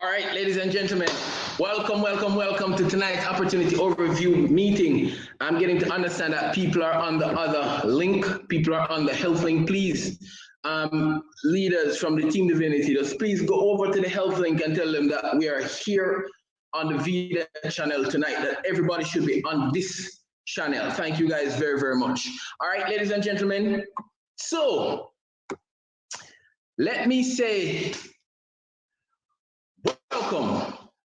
All right, ladies and gentlemen, welcome to tonight's opportunity overview meeting. I'm getting to understand that people are on the other link, people are on the health link. Please, leaders from the Team Divinity, just please go over to the health link and tell them that we are here on the Vida channel tonight, that everybody should be on this channel. Thank you guys very, very much. All right, ladies and gentlemen, so let me say,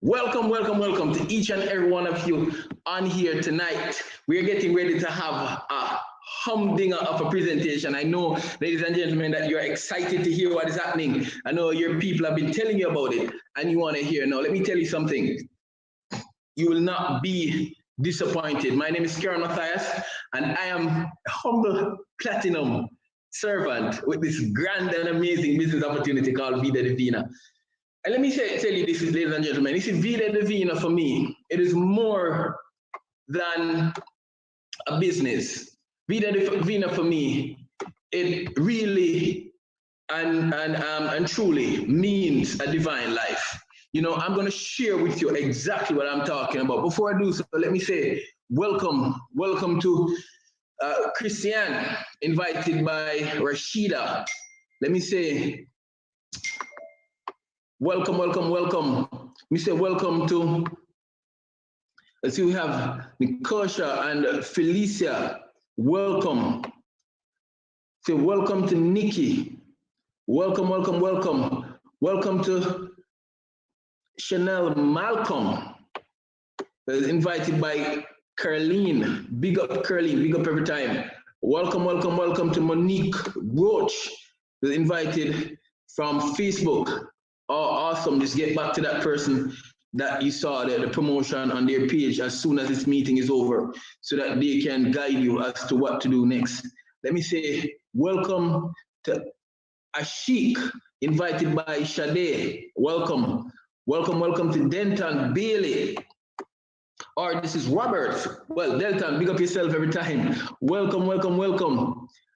welcome to each and every one of you on here tonight. We are getting ready to have a humdinger of a presentation. I know, ladies and gentlemen, that you're excited to hear what is happening. I know your people have been telling you about it and you want to hear. Now, let me tell you something. You will not be disappointed. My name is Karen Matthias, and I am a humble platinum servant with this grand and amazing business opportunity called Vida Divina. And let me tell you this, ladies and gentlemen, this is Vida Divina for me. It is more than a business. Vida Divina for me, it really and truly means a divine life. You know, I'm going to share with you exactly what I'm talking about. Before I do so, let me say welcome to Christian, invited by Rashida. Let me say welcome. We say welcome to, let's see, we have Nikosha and Felicia. Welcome. Say welcome to Nikki. Welcome. Welcome to Chanel Malcolm. Invited by Carleen. Big up Carleen, big up every time. Welcome to Monique Roach. Invited from Facebook. Oh, awesome. Just get back to that person that you saw the promotion on their page as soon as this meeting is over so that they can guide you as to what to do next. Let me say welcome to Ashik, invited by Shade. Welcome to Denton Bailey. Or this is Robert. Well, Denton, big up yourself every time. Welcome.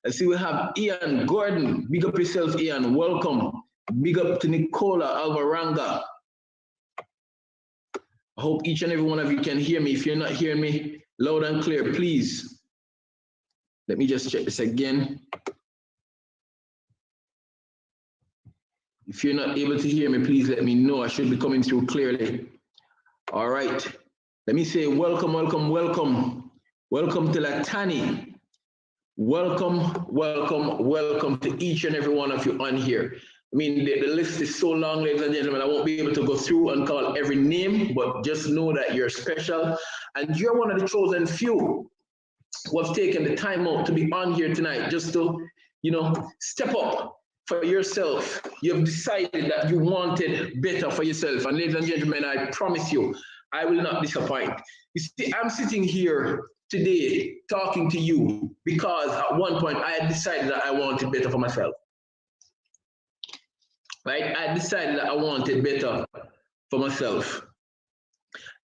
I see we have Ian Gordon. Big up yourself, Ian. Welcome. Big up to Nicola Alvaranga. I hope each and every one of you can hear me. If you're not hearing me loud and clear, please. Let me just check this again. If you're not able to hear me, please let me know. I should be coming through clearly. All right. Let me say welcome. Welcome to Latani. Welcome to each and every one of you on here. I mean, the list is so long, ladies and gentlemen, I won't be able to go through and call every name, but just know that you're special and you're one of the chosen few who have taken the time out to be on here tonight just to, you know, step up for yourself. You have decided that you wanted better for yourself. And ladies and gentlemen, I promise you, I will not disappoint. You see, I'm sitting here today talking to you because at one point I had decided that I wanted better for myself. Right? I decided that I wanted better for myself.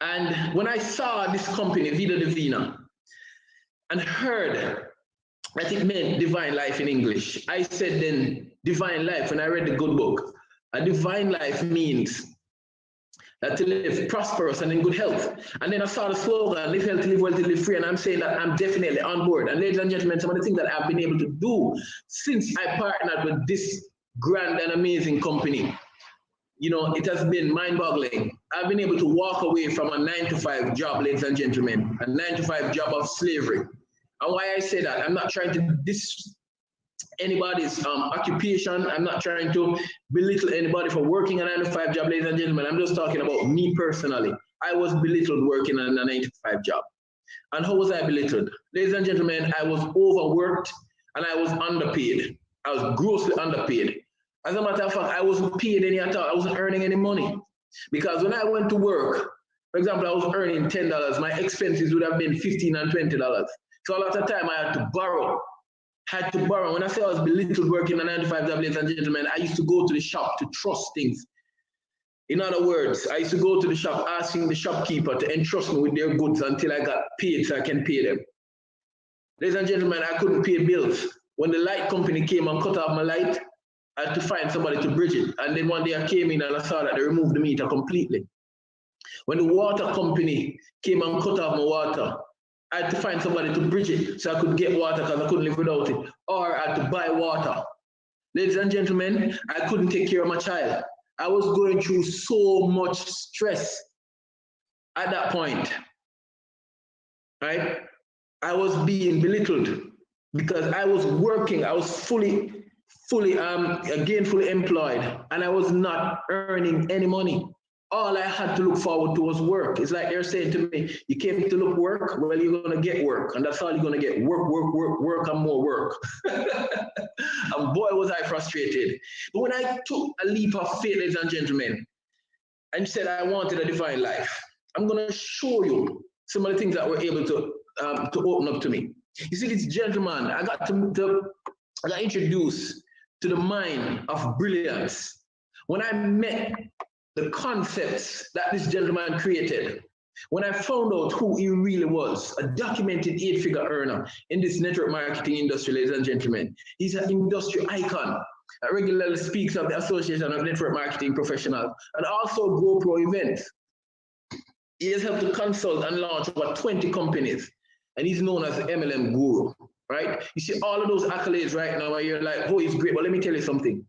And when I saw this company, Vida Divina, and heard that it meant divine life in English, I said then, divine life, when I read the good book, a divine life means that to live prosperous and in good health. And then I saw the slogan, live healthy, live wealthy, live free, and I'm saying that I'm definitely on board. And ladies and gentlemen, some of the things that I've been able to do since I partnered with this grand and amazing company, you know, it has been mind-boggling. I've been able to walk away from a 9-to-5 job, ladies and gentlemen, a 9-to-5 job of slavery. And why I say that, I'm not trying to diss anybody's occupation. I'm not trying to belittle anybody for working a 9-to-5 job, ladies and gentlemen. I'm just talking about me personally. I was belittled working a 9-to-5 job. And how was I belittled? Ladies and gentlemen, I was overworked and I was underpaid. I was grossly underpaid. As a matter of fact, I wasn't paid any at all. I wasn't earning any money. Because when I went to work, for example, I was earning $10. My expenses would have been $15 and $20. So a lot of time I had to borrow. When I say I was belittled working a 9-to-5 job, ladies and gentlemen, I used to go to the shop to trust things. In other words, I used to go to the shop asking the shopkeeper to entrust me with their goods until I got paid so I can pay them. Ladies and gentlemen, I couldn't pay bills. When the light company came and cut off my light, I had to find somebody to bridge it. And then one day I came in and I saw that they removed the meter completely. When the water company came and cut off my water, I had to find somebody to bridge it so I could get water because I couldn't live without it. Or I had to buy water. Ladies and gentlemen, I couldn't take care of my child. I was going through so much stress at that point, right? I was being belittled because I was working. I was fully gainfully employed, and I was not earning any money. All I had to look forward to was work. It's like they're saying to me, you came to look work, well, you're gonna get work, and that's all you're gonna get, work, work, work, work, and more work. And boy, was I frustrated. But when I took a leap of faith, ladies and gentlemen, and said I wanted a divine life, I'm gonna show you some of the things that were able to open up to me. You see, this gentleman, I got introduced to the mind of brilliance when I met the concepts that this gentleman created. When I found out who he really was, a documented 8-figure earner in this network marketing industry, ladies and gentlemen. He's an industry icon that regularly speaks of the Association of Network Marketing Professionals and also GoPro events. He has helped to consult and launch over 20 companies, and he's known as the MLM guru, right? You see all of those accolades right now where you're like, oh, he's great. Well, let me tell you something.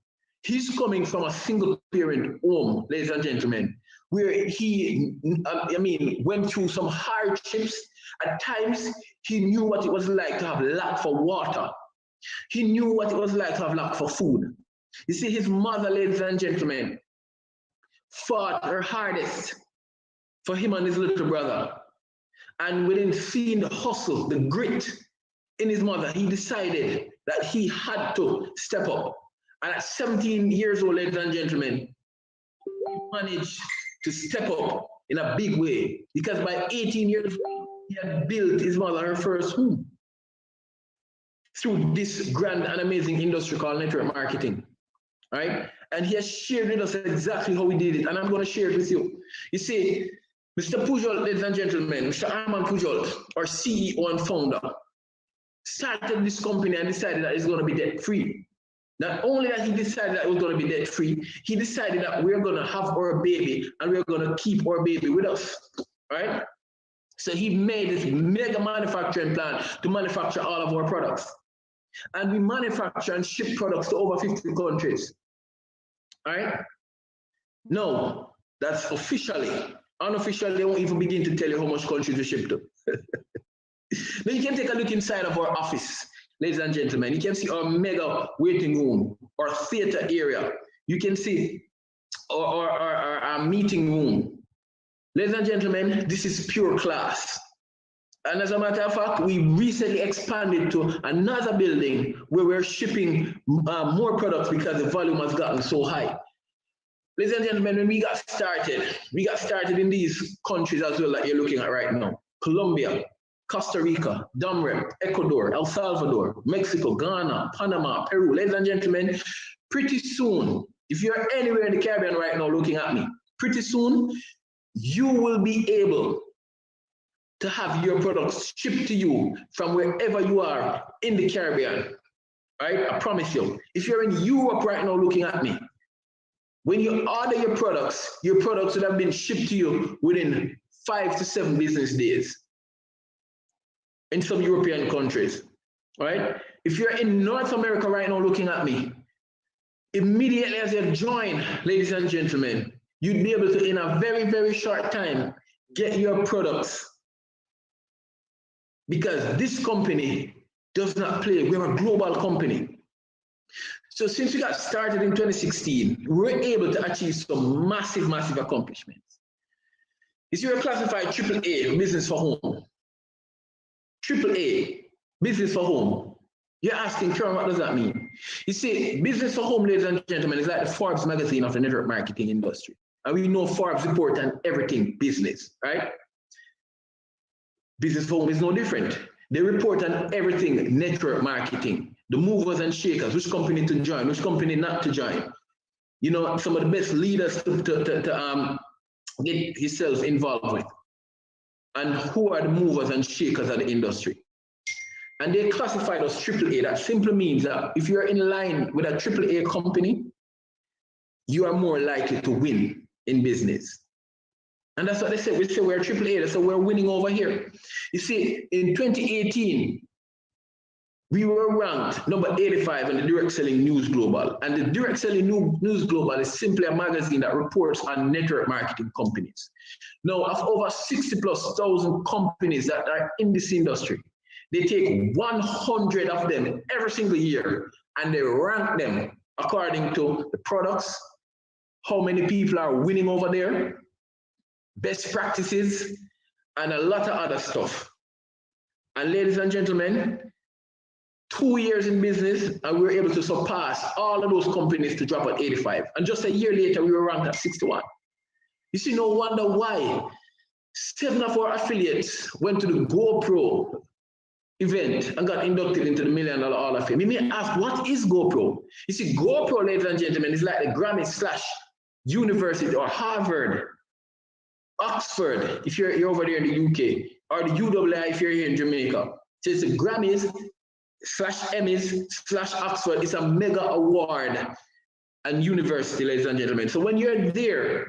He's coming from a single parent home, ladies and gentlemen, where he, went through some hardships. At times, he knew what it was like to have lack for water. He knew what it was like to have lack for food. You see, his mother, ladies and gentlemen, fought her hardest for him and his little brother. And within seeing the hustle, the grit in his mother, he decided that he had to step up. And at 17 years old, ladies and gentlemen, he managed to step up in a big way, because by 18 years old, he had built his mother her first home through this grand and amazing industry called network marketing, right? And he has shared with us exactly how he did it, and I'm going to share it with you. You see, Mr. Pujol, ladies and gentlemen, Mr. Armand Pujol, our CEO and founder, started this company and decided that it's going to be debt-free. Not only that he decided that it was going to be debt-free, he decided that we're going to have our baby and we're going to keep our baby with us, right? So he made this mega manufacturing plant to manufacture all of our products. And we manufacture and ship products to over 50 countries, all right? No, that's officially. Unofficially, they won't even begin to tell you how much countries we ship to. Now you can take a look inside of our office, ladies and gentlemen. You can see our mega waiting room, our theater area. You can see our meeting room. Ladies and gentlemen, this is pure class. And as a matter of fact, we recently expanded to another building where we're shipping more products because the volume has gotten so high. Ladies and gentlemen, when we got started in these countries as well that you're looking at right now. Colombia, Costa Rica, Domrep, Ecuador, El Salvador, Mexico, Ghana, Panama, Peru. Ladies and gentlemen, pretty soon, if you're anywhere in the Caribbean right now looking at me, pretty soon, you will be able to have your products shipped to you from wherever you are in the Caribbean, right? I promise you. If you're in Europe right now looking at me, when you order your products would have been shipped to you within 5 to 7 business days in some European countries, right? If you're in North America right now looking at me, immediately as you join, ladies and gentlemen, you'd be able to, in a very, very short time, get your products. Because this company does not play, we're a global company. So since we got started in 2016, we were able to achieve some massive, massive accomplishments. If you're classified AAA, business for home, AAA, business for home, you're asking, Karen, what does that mean? You see, business for home, ladies and gentlemen, is like the Forbes magazine of the network marketing industry. And we know Forbes report on everything business, right? Business for home is no different. They report on everything network marketing, the movers and shakers, which company to join, which company not to join. You know, some of the best leaders to get yourself involved with. And who are the movers and shakers of the industry. and they classified us AAA. That simply means that if you're in line with a AAA company, you are more likely to win in business. And that's what they say. We say we're AAA, they say we're winning over here. You see, in 2018, we were ranked number 85 in the Direct Selling News Global. And the Direct Selling News Global is simply a magazine that reports on network marketing companies. Now, of over 60,000+ companies that are in this industry, they take 100 of them every single year and they rank them according to the products, how many people are winning over there, best practices, and a lot of other stuff. And ladies and gentlemen, 2 years in business, and we were able to surpass all of those companies to drop at 85. And just a year later, we were ranked at 61. You see, no wonder why 7 of our affiliates went to the GoPro event and got inducted into the $1 Million Hall of Fame. You may ask, what is GoPro? You see, GoPro, ladies and gentlemen, is like the Grammy / University or Harvard, Oxford, if you're over there in the UK, or the UWI if you're here in Jamaica. So it's the Grammys / Emmys / Oxford. It's a mega award and university, ladies and gentlemen. So when you're there,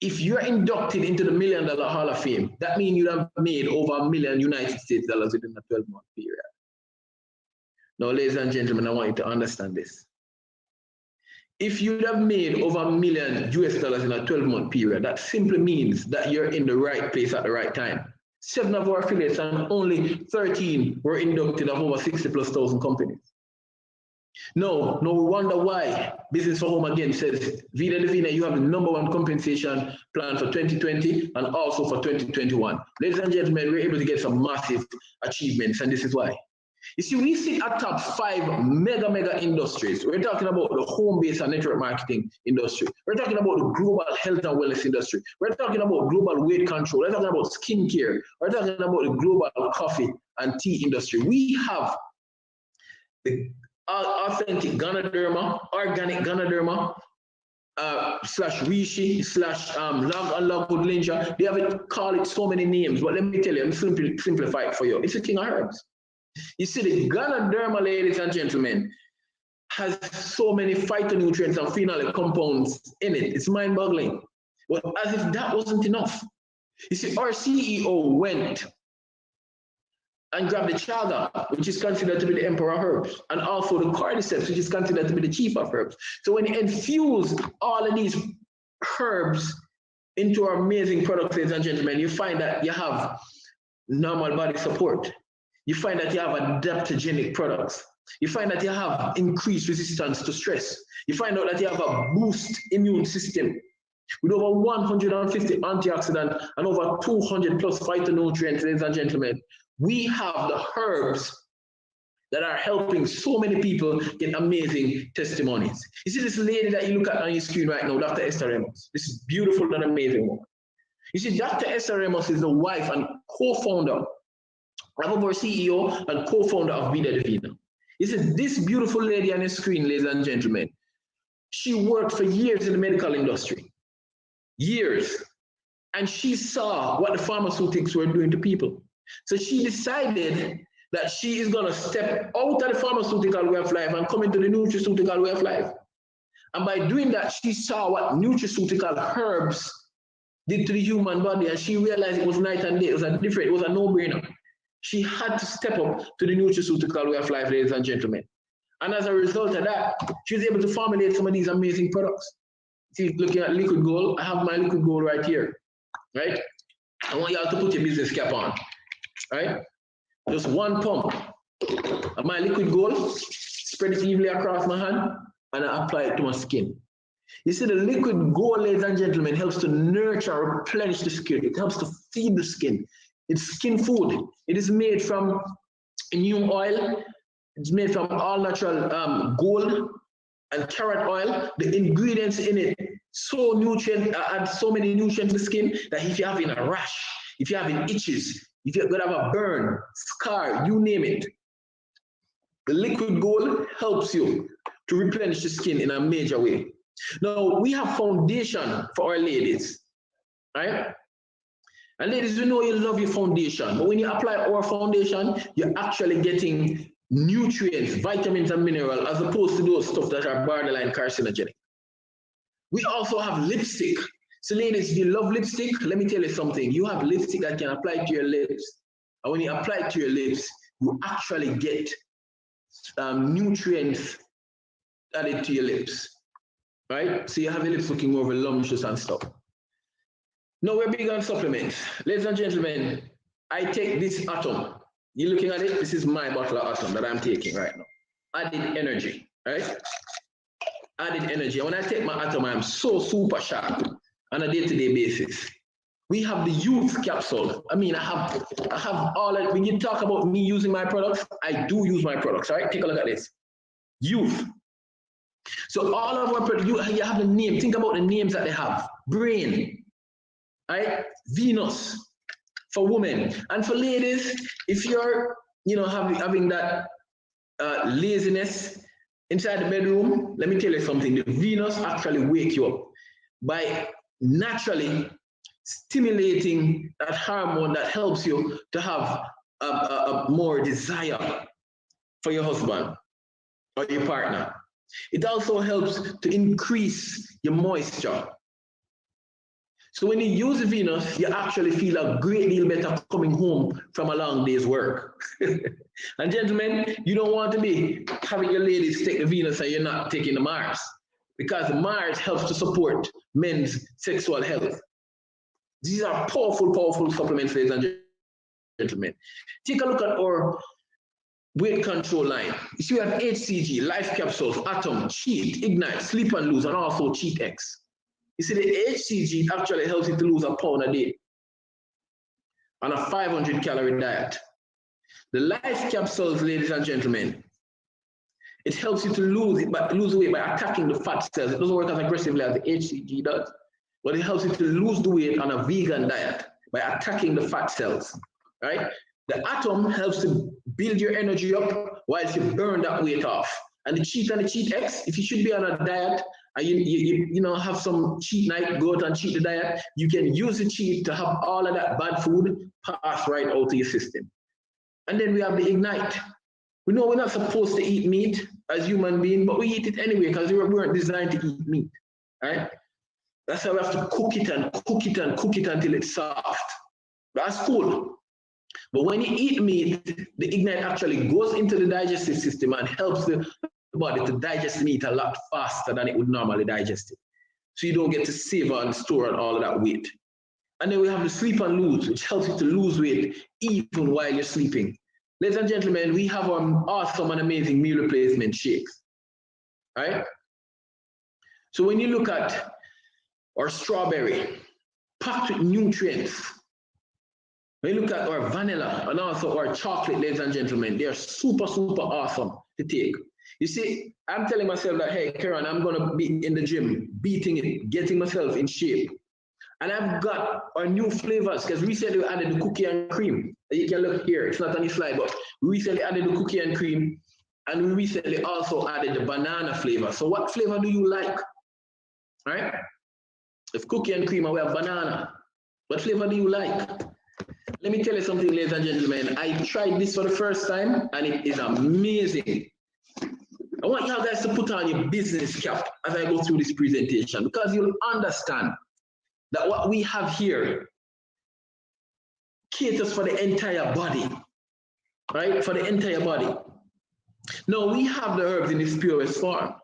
if you're inducted into the $1 Million Hall of Fame, that means you have made over $1 million United States dollars within a 12-month period. Now, ladies and gentlemen, I want you to understand this. If you have made over $1 million US dollars in a 12-month period, that simply means that you're in the right place at the right time. 7 of our affiliates and only 13 were inducted of over 60,000+ companies. No wonder why Business for Home again says, Vida Divina, you have the #1 compensation plan for 2020 and also for 2021. Ladies and gentlemen, we're able to get some massive achievements, and this is why. You see, we sit at top 5 mega industries. We're talking about the home-based and network marketing industry. We're talking about the global health and wellness industry. We're talking about global weight control. We're talking about skincare. We're talking about the global coffee and tea industry. We have the authentic Ganoderma, organic Ganoderma, /Rishi, Lagwood Linja. They have it, call it so many names, but let me tell you, I'm simplify it for you. It's a king of herbs. You see, the Ganoderma, ladies and gentlemen, has so many phytonutrients and phenolic compounds in it. It's mind-boggling. But as if that wasn't enough. You see, our CEO went and grabbed the chaga, which is considered to be the emperor of herbs, and also the cordyceps, which is considered to be the chief of herbs. So when you infuse all of these herbs into our amazing products, ladies and gentlemen, you find that you have normal body support. You find that you have adaptogenic products. You find that you have increased resistance to stress. You find out that you have a boost immune system with over 150 antioxidants and over 200+ phytonutrients, ladies and gentlemen. We have the herbs that are helping so many people get amazing testimonies. You see this lady that you look at on your screen right now, Dr. Esther Ramos. This is beautiful and amazing woman. You see, Dr. Esther Ramos is the wife and co-founder of our CEO and co-founder of Vida Divina. You see, this beautiful lady on the screen, ladies and gentlemen, she worked for years in the medical industry. Years. And she saw what the pharmaceutics were doing to people. So she decided that she is going to step out of the pharmaceutical way of life and come into the nutraceutical way of life. And by doing that, she saw what nutraceutical herbs did to the human body, and she realized it was night and day. It was a no-brainer. She had to step up to the nutraceutical way of life, ladies and gentlemen. And as a result of that, she was able to formulate some of these amazing products. See, looking at liquid gold, I have my liquid gold right here, right? I want y'all to put your business cap on, right? Just 1 pump of my liquid gold, spread it evenly across my hand, and I apply it to my skin. You see, the liquid gold, ladies and gentlemen, helps to nurture, replenish the skin. It helps to feed the skin. It's skin food. It is made from neem oil. It's made from all natural gold and carrot oil. The ingredients in it so add so many nutrients to the skin that if you're having a rash, if you're having itches, if you're gonna have a burn, scar, you name it, the liquid gold helps you to replenish the skin in a major way. Now, we have foundation for our ladies, right? And ladies, we know you love your foundation, but when you apply our foundation, you're actually getting nutrients, vitamins, and minerals, as opposed to those stuff that are borderline carcinogenic. We also have lipstick. So ladies, if you love lipstick, let me tell you something. You have lipstick that can apply to your lips. And when you apply it to your lips, you actually get nutrients added to your lips, right? So you have your lips looking more voluptuous and stuff. Now we're big on supplements. Ladies and gentlemen, I take this Atom. You're looking at it? This is my bottle of Atom that I'm taking right now. Added energy, right? Added energy. And when I take my Atom, I'm so super sharp on a day-to-day basis. We have the youth capsule. I mean, I have all that. When you talk about me using my products, I do use my products, right? Take a look at this. Youth. So all of our products, you have the name. Think about the names that they have. Brain, right? Venus for women. And for ladies, if you're, having that laziness inside the bedroom, let me tell you something. The Venus actually wake you up by naturally stimulating that hormone that helps you to have a more desire for your husband or your partner. It also helps to increase your moisture. So when you use Venus, you actually feel a great deal better coming home from a long day's work. And gentlemen, you don't want to be having your ladies take the Venus and you're not taking the Mars, because the Mars helps to support men's sexual health. These are powerful, powerful supplements, ladies and gentlemen. Take a look at our weight control line. You see, we have HCG, Life Capsules, Atom, Cheat, Ignite, Sleep and Lose, and also Cheat X. You see, the HCG actually helps you to lose a pound a day on a 500-calorie diet. The Life Capsules, ladies and gentlemen, it helps you to lose weight by attacking the fat cells. It doesn't work as aggressively as the HCG does, but it helps you to lose the weight on a vegan diet by attacking the fat cells, right? The Atom helps to build your energy up whilst you burn that weight off. And the Cheat and the Cheat X, if you should be on a diet and you have some cheat night, go out and cheat the diet, you can use the Cheat to have all of that bad food pass right out to your system. And then we have the Ignite. We know we're not supposed to eat meat as human beings, but we eat it anyway because we weren't designed to eat meat, right? That's why we have to cook it and cook it and cook it until it's soft. That's cool. But when you eat meat, the Ignite actually goes into the digestive system and helps the body to digest meat a lot faster than it would normally digest it. So you don't get to savor and store and all of that weight. And then we have the Sleep and Lose, which helps you to lose weight even while you're sleeping. Ladies and gentlemen, we have our awesome and amazing meal replacement shakes, right? So when you look at our strawberry, packed with nutrients, when you look at our vanilla and also our chocolate, ladies and gentlemen, they are super, super awesome to take. You see, I'm telling myself that, hey, Karen, I'm going to be in the gym, beating it, getting myself in shape. And I've got our new flavors, because recently we added the cookie and cream. You can look here, it's not on the slide, but we recently added the cookie and cream, and we recently also added the banana flavor. So what flavor do you like? Right? If cookie and cream and we have banana, what flavor do you like? Let me tell you something, ladies and gentlemen. I tried this for the first time, and it is amazing. I want you guys to put on your business cap as I go through this presentation, because you'll understand that what we have here caters for the entire body, right? For the entire body. Now, we have the herbs in its purest form.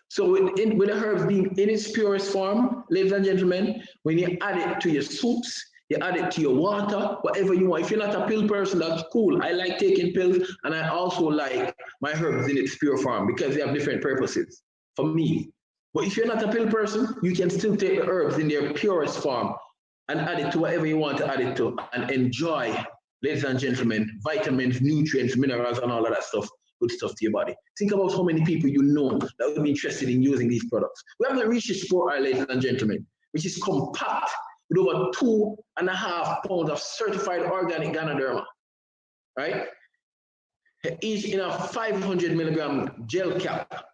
So with the herbs being in its purest form, ladies and gentlemen, when you add it to your soups, you add it to your water, whatever you want. If you're not a pill person, that's cool. I like taking pills, and I also like my herbs in its pure form because they have different purposes for me. But if you're not a pill person, you can still take the herbs in their purest form and add it to whatever you want to add it to and enjoy, ladies and gentlemen, vitamins, nutrients, minerals, and all of that stuff, good stuff to your body. Think about how many people you know that would be interested in using these products. We have the Research Sport Oil, ladies and gentlemen, which is compact with over 2.5 pounds of certified organic Ganoderma, right? Each in a 500 milligram gel cap.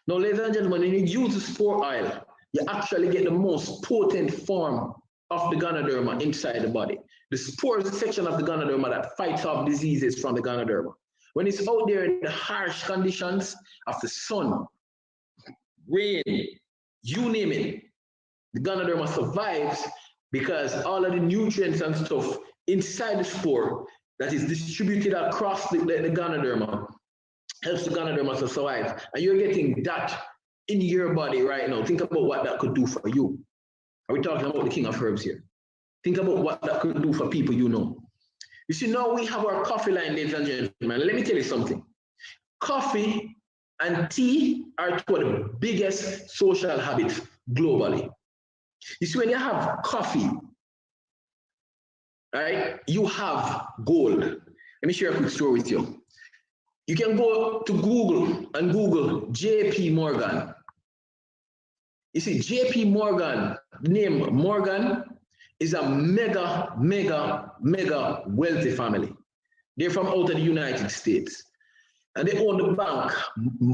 Now, ladies and gentlemen, when you use the sport oil, you actually get the most potent form of the Ganoderma inside the body. The spores section of the Ganoderma that fights off diseases from the Ganoderma. When it's out there in the harsh conditions of the sun, rain, you name it, the Ganoderma survives because all of the nutrients and stuff inside the spore that is distributed across the Ganoderma helps the Ganoderma to survive. And you're getting that in your body right now. Think about what that could do for you. Are we talking about the king of herbs here? Think about what that could do for people you know. You see, now we have our coffee line, ladies and gentlemen. Let me tell you something. Coffee and tea are two of the biggest social habits globally. You see, when you have coffee, right, you have gold. Let me share a quick story with you. You can go to Google and Google JP Morgan. You see, JP Morgan, the name Morgan, is a mega wealthy family. They're from out of the United States. And they own the bank,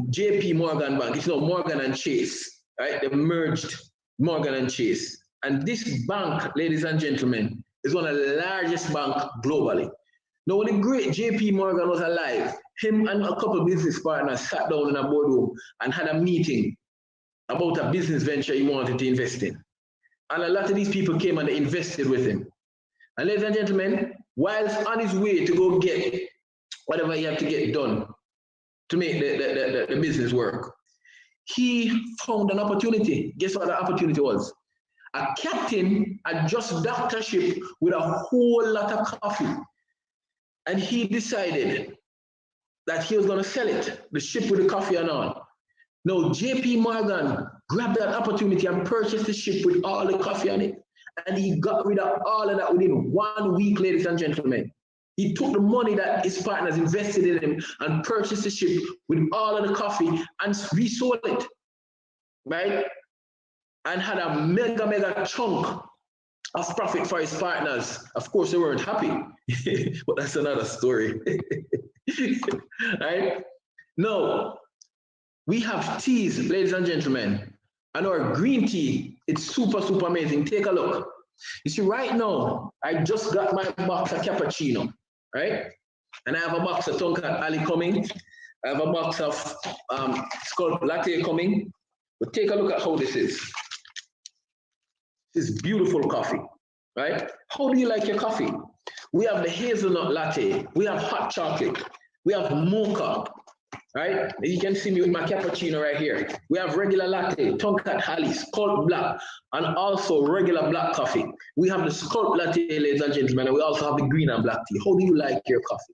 JP Morgan Bank. It's now Morgan and Chase, right? They merged Morgan and Chase. And this bank, ladies and gentlemen, is one of the largest banks globally. Now, when the great JP Morgan was alive, him and a couple of business partners sat down in a boardroom and had a meeting about a business venture he wanted to invest in. And a lot of these people came and they invested with him. And ladies and gentlemen, whilst on his way to go get whatever he had to get done to make the business work, he found an opportunity. Guess what the opportunity was? A captain had just docked a ship with a whole lot of coffee. And he decided that he was going to sell it, the ship with the coffee and all. Now, JP Morgan grabbed that opportunity and purchased the ship with all the coffee on it. And he got rid of all of that within 1 week, ladies and gentlemen. He took the money that his partners invested in him and purchased the ship with all of the coffee and resold it, right? And had a mega chunk of profit for his partners. Of course, they weren't happy, but that's another story, right? Now, we have teas, ladies and gentlemen, and our green tea, it's super amazing. Take a look. You see, right now, I just got my box of cappuccino, right? And I have a box of Tonkat Ali coming. I have a box of Scalp Latte coming. But take a look at how this is. This is beautiful coffee, right? How do you like your coffee? We have the hazelnut latte. We have hot chocolate. We have mocha, right? You can see me with my cappuccino right here. We have regular latte, Tonkat Hali, Scalp Black, and also regular black coffee. We have the Scalp Latte, ladies and gentlemen, and we also have the green and black tea. How do you like your coffee?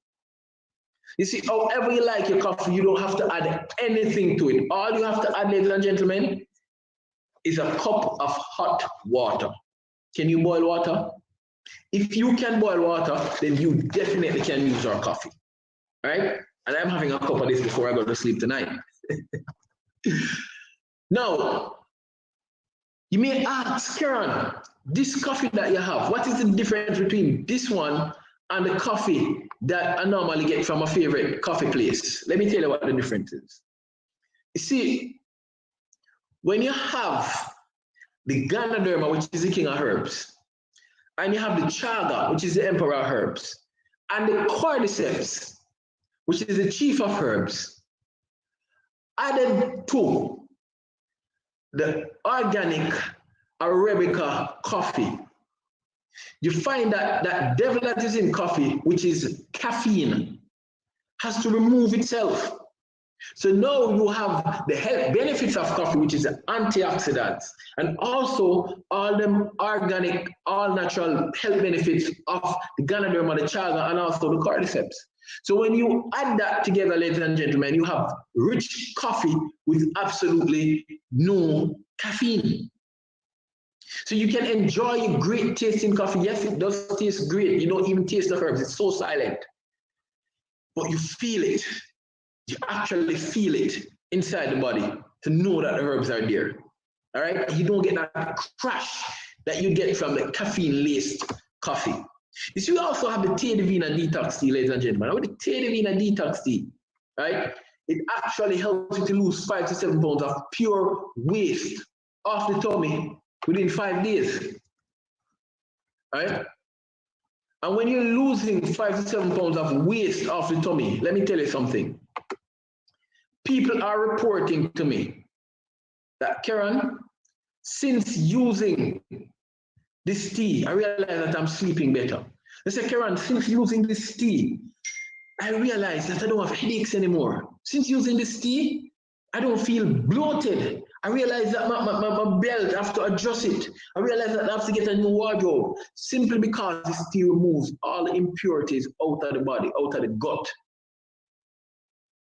You see, however you like your coffee, you don't have to add anything to it. All you have to add, ladies and gentlemen, is a cup of hot water. Can you boil water? If you can boil water, then you definitely can use our coffee, right? And I'm having a cup of this before I go to sleep tonight. Now, you may ask, Karen, this coffee that you have, what is the difference between this one and the coffee that I normally get from a favorite coffee place? Let me tell you what the difference is. You see, when you have the Ganoderma, which is the king of herbs, and you have the Chaga, which is the emperor of herbs, and the Cordyceps, which is the chief of herbs, added to the organic Arabica coffee, you find that that devil that is in coffee, which is caffeine, has to remove itself. So now you have the health benefits of coffee, which is the antioxidants, and also all them organic, all natural health benefits of the Ganoderma, the Chaga, and also the Cordyceps. So when you add that together, ladies and gentlemen, you have rich coffee with absolutely no caffeine. So you can enjoy a great tasting coffee. Yes, it does taste great. You don't even taste the herbs. It's so silent. But you feel it. You actually feel it inside the body to know that the herbs are there. All right? You don't get that crash that you get from the caffeine-laced coffee. You see, we also have the Vida Divina detox tea, ladies and gentlemen. With the Vida Divina detox tea, right? It actually helps you to lose 5 to 7 pounds of pure waste off the tummy within 5 days. right? And when you're losing 5 to 7 pounds of waste off the tummy, let me tell you something. People are reporting to me that, Karen, since using this tea, I realize that I'm sleeping better. They say, Karen, since using this tea, I realize that I don't have headaches anymore. Since using this tea, I don't feel bloated. I realize that my belt, I have to adjust it. I realize that I have to get a new wardrobe simply because this tea removes all the impurities out of the body, out of the gut.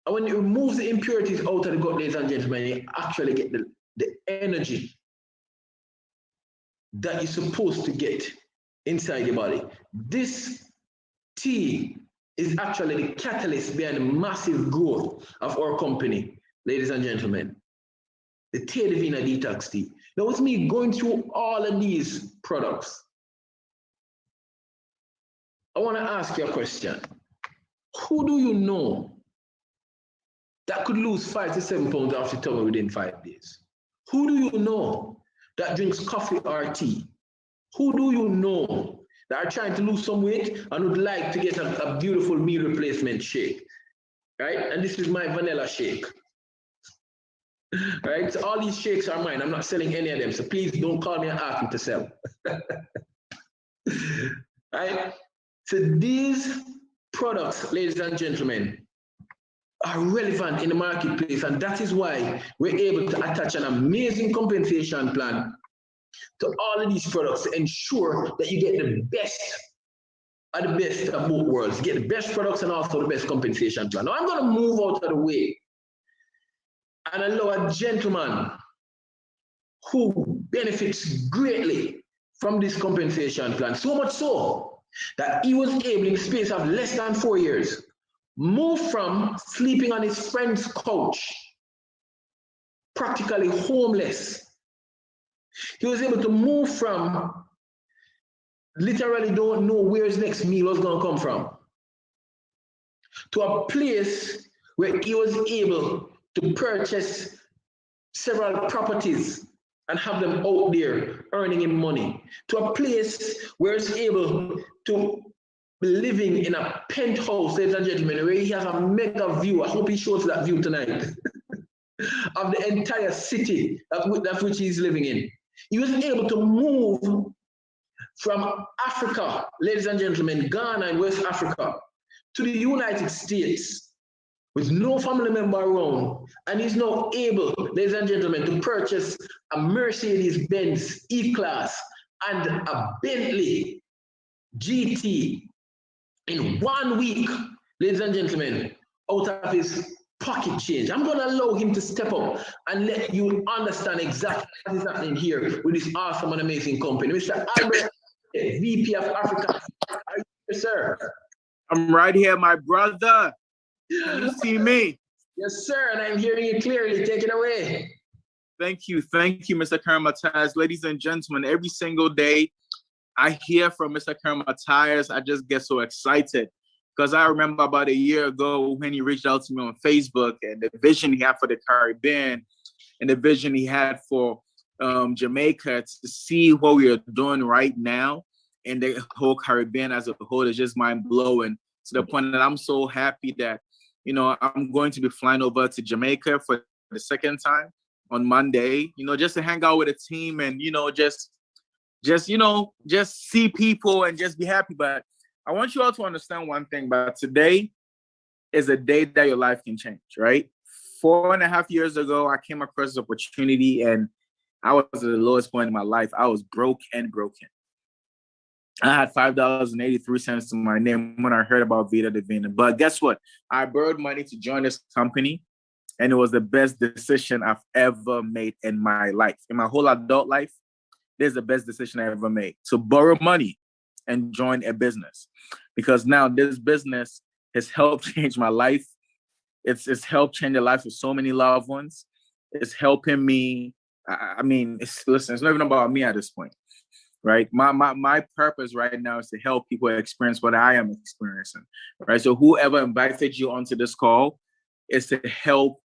And when it removes the impurities out of the gut, ladies and gentlemen, you actually get the energy that you're supposed to get inside your body. This tea is actually the catalyst behind the massive growth of our company, ladies and gentlemen. The Vida Divina Detox Tea. Now, with me going through all of these products, I want to ask you a question. Who do you know that could lose 5 to 7 pounds off the tummy within 5 days? Who do you know that drinks coffee or tea? Who do you know that are trying to lose some weight and would like to get a beautiful meal replacement shake, right? And this is my vanilla shake, right? So all these shakes are mine. I'm not selling any of them, so please don't call me and ask me to sell, right? So these products, ladies and gentlemen, are relevant in the marketplace, and that is why we're able to attach an amazing compensation plan to all of these products to ensure that you get the best of both worlds. You get the best products and also the best compensation plan. Now I'm going to move out of the way and allow a gentleman who benefits greatly from this compensation plan, so much so that he was able in the space of less than 4 years move from sleeping on his friend's couch, practically homeless. He was able to move from literally don't know where his next meal was going to come from to a place where he was able to purchase several properties and have them out there earning him money, to a place where he's able to be living in a penthouse, ladies and gentlemen, where he has a mega view. I hope he shows that view tonight of the entire city of which he's living in. He was able to move from Africa, ladies and gentlemen, Ghana and West Africa, to the United States with no family member around, and he's now able, ladies and gentlemen, to purchase a Mercedes-Benz E-Class and a Bentley GT in 1 week, ladies and gentlemen, out of his pocket change. I'm going to allow him to step up and let you understand exactly what is happening here with this awesome and amazing company. Mr. Albert, VP of Africa. Are you here, sir? I'm right here, my brother. Can you see me? Yes, sir, and I'm hearing you clearly. Take it away. Thank you, Mr. Kermataz. Ladies and gentlemen, every single day I hear from Mr. Kermataz, I just get so excited because I remember about a year ago when he reached out to me on Facebook and the vision he had for the Caribbean and the vision he had for Jamaica, to see what we are doing right now in the whole Caribbean as a whole is just mind-blowing, to the point that I'm so happy that, you know, I'm going to be flying over to Jamaica for the second time on Monday, you know, just to hang out with the team and, you know, just see people and just be happy. But I want you all to understand one thing, but today is a day that your life can change, right? 4.5 years ago, I came across this opportunity and I was at the lowest point in my life. I was broken. I had $5.83 to my name when I heard about Vida Divina. But guess what? I borrowed money to join this company, and it was the best decision I've ever made in my life. In my whole adult life, this is the best decision I ever made, to borrow money and join a business. Because now this business has helped change my life. It's helped change the life of so many loved ones. It's helping me. I mean, listen, it's not even about me at this point, right? My purpose right now is to help people experience what I am experiencing, right? So whoever invited you onto this call is to help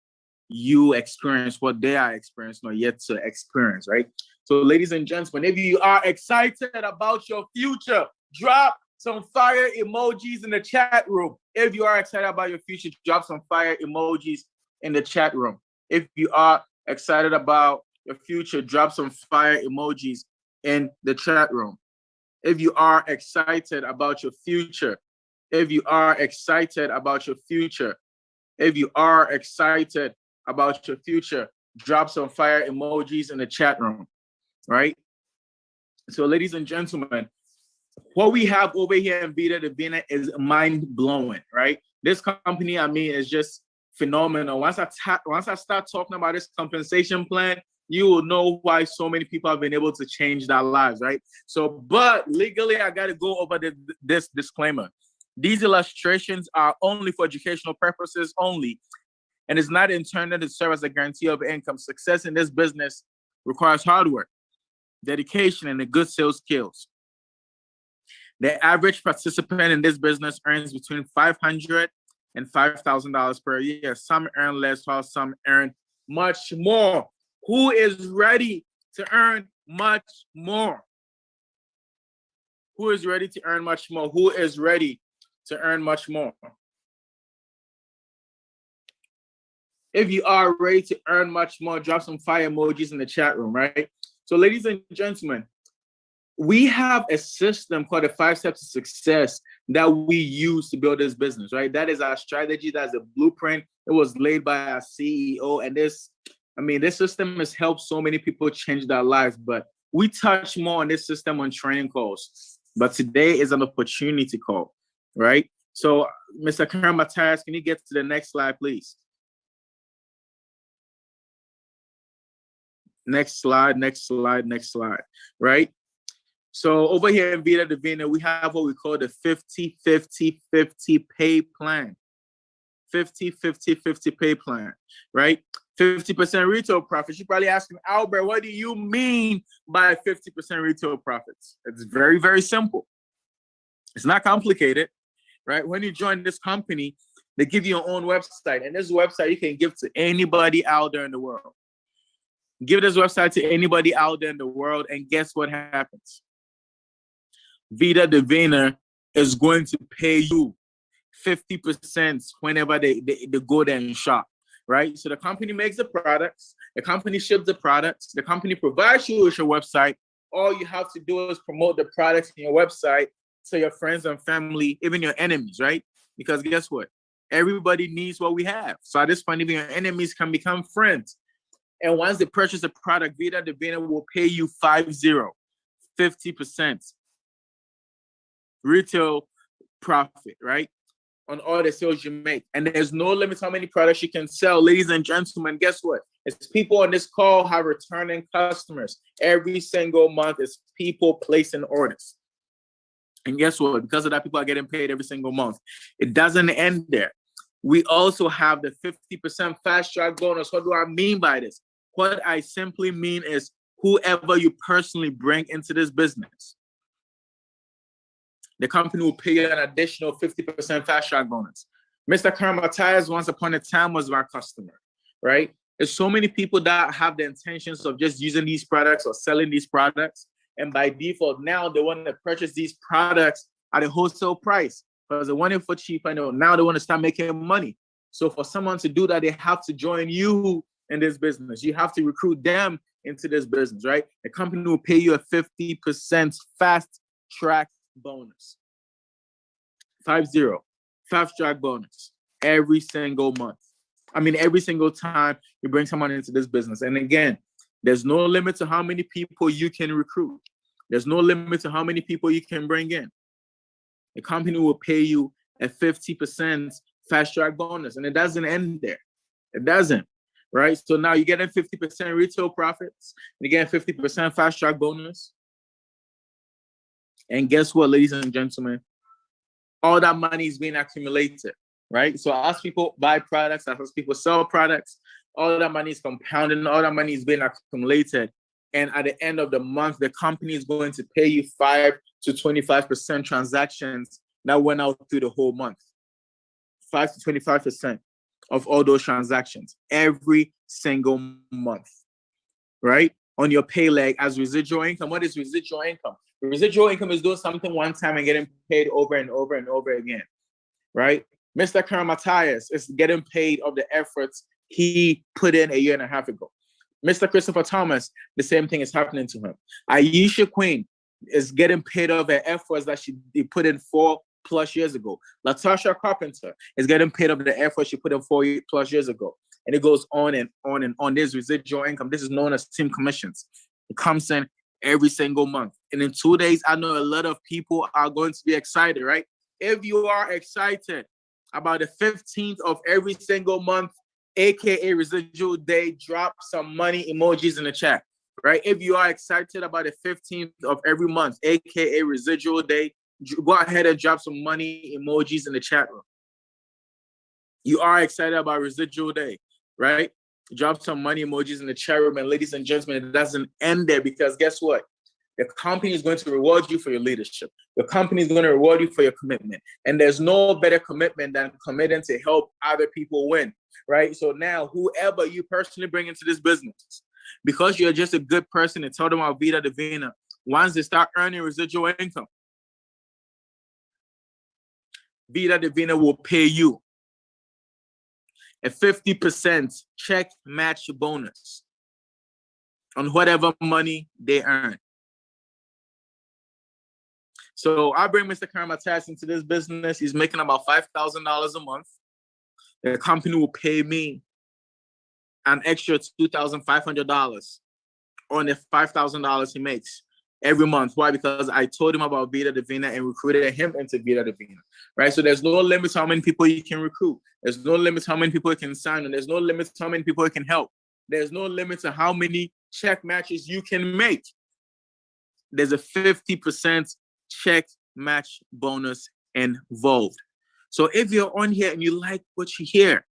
you experience what they are experiencing or yet to experience, right? So ladies and gentlemen, if you are excited about your future, drop some fire emojis in the chat room. If you are excited about your future, drop some fire emojis in the chat room. If you are excited about your future, drop some fire emojis in the chat room. If you are excited about your future, if you are excited about your future, if you are excited about your future, drop some fire emojis in the chat room, right? So ladies and gentlemen, what we have over here in Vida Divina is mind-blowing, right? This company, I mean, is just phenomenal. Once I start talking about this compensation plan, you will know why so many people have been able to change their lives, right? So, but legally, I got to go over this disclaimer. These illustrations are only for educational purposes only, and it's not intended to serve as a guarantee of income. Success in this business requires hard work, dedication, and a good sales skills. The average participant in this business earns between $500 and $5,000 per year. Some earn less, while some earn much more. Who is ready to earn much more? Who is ready to earn much more? Who is ready to earn much more? If you are ready to earn much more, drop some fire emojis in the chat room, right? So ladies and gentlemen, we have a system called the 5 steps to success that we use to build this business, right? That is our strategy. That's a blueprint. It was laid by our CEO. And this system has helped so many people change their lives, but we touch more on this system on training calls. But today is an opportunity call, right? So Mr. Karen Matthias, can you get to the next slide, please? Next slide, right? So over here in Vida Divina, we have what we call the 50-50-50 pay plan. 50-50-50 pay plan, right? 50% retail profits. You're probably asking, Albert, what do you mean by 50% retail profits? It's very, very simple. It's not complicated, right? When you join this company, they give you your own website. And this website you can give to anybody out there in the world. Give this website to anybody out there in the world, and guess what happens? Vida Divina is going to pay you 50% whenever they go there and shop, right? So the company makes the products, the company ships the products, the company provides you with your website. All you have to do is promote the products in your website to your friends and family, even your enemies, right? Because guess what? Everybody needs what we have. So at this point, even your enemies can become friends. And once they purchase the product, Vida Divina will pay you 50% retail profit, right? On all the sales you make. And there's no limit to how many products you can sell. Ladies and gentlemen, guess what? It's people on this call have returning customers. Every single month, it's people placing orders. And guess what? Because of that, people are getting paid every single month. It doesn't end there. We also have the 50% fast track bonus. What do I mean by this? What I simply mean is whoever you personally bring into this business, the company will pay you an additional 50% fast track bonus. Mr. Matthias, once upon a time, was my customer, right? There's so many people that have the intentions of just using these products or selling these products. And by default, now they want to purchase these products at a wholesale price because they want it for cheap. I know now they want to start making money. So for someone to do that, they have to join you in this business. You have to recruit them into this business, right? The company will pay you a 50% fast track bonus. 50 fast track bonus every single month. Every single time you bring someone into this business. And again, there's no limit to how many people you can recruit. There's no limit to how many people you can bring in. The company will pay you a 50% fast track bonus. And it doesn't end there. It doesn't, right? So now you're getting 50% retail profits. You're getting 50% fast track bonus. And guess what, ladies and gentlemen? All that money is being accumulated, right? So as people buy products, as people sell products, all that money is compounding, all that money is being accumulated. And at the end of the month, the company is going to pay you 5 to 25% transactions that went out through the whole month. 5 to 25% of all those transactions every single month, right? on your pay leg as residual income. What is residual income? Residual income is doing something one time and getting paid over and over and over again, right? Mr. Karamatias is getting paid of the efforts he put in a year and a half ago. Mr. Christopher Thomas, the same thing is happening to him. Aisha Queen is getting paid of the efforts that she put in 4+ years ago. Latasha Carpenter is getting paid of the efforts she put in 4+ years ago. And it goes on and on and on. There's residual income. This is known as team commissions. It comes in every single month. And in 2 days, I know a lot of people are going to be excited, right? If you are excited about the 15th of every single month, aka residual day, drop some money emojis in the chat, right? If you are excited about the 15th of every month, aka residual day, go ahead and drop some money emojis in the chat room. You are excited about residual day, right? Drop some money emojis in the chat room. And ladies and gentlemen, it doesn't end there, because guess what? The company is going to reward you for your leadership. The company is going to reward you for your commitment. And there's no better commitment than committing to help other people win, right? So now, whoever you personally bring into this business, because you're just a good person and tell them about Vida Divina, once they start earning residual income, Vida Divina will pay you a 50% check match bonus on whatever money they earn. So I bring Mr. Karamatias into this business. He's making about $5,000 a month. The company will pay me an extra $2,500 on the $5,000 he makes every month. Why? Because I told him about Vida Divina and recruited him into Vida Divina, right? So there's no limit to how many people you can recruit. There's no limit to how many people you can sign, and there's no limit to how many people you can help. There's no limit to how many check matches you can make. There's a 50% check match bonus involved. So if you're on here and you like what you hear,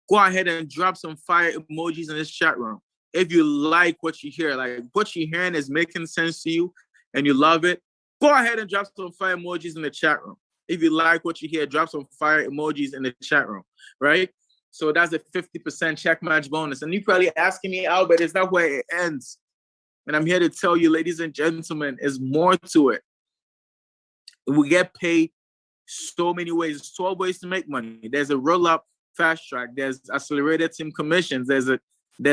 go ahead and drop some fire emojis in this chat room. If you like what you hear, like what you're hearing is making sense to you and you love it, go ahead and drop some fire emojis in the chat room. If you like what you hear, drop some fire emojis in the chat room, right? So that's a 50% check match bonus. And you're probably asking me, Albert, is that where it ends? And I'm here to tell you, ladies and gentlemen, there's more to it. We get paid so many ways. There's 12 ways to make money. There's a roll-up fast track. There's accelerated team commissions. There's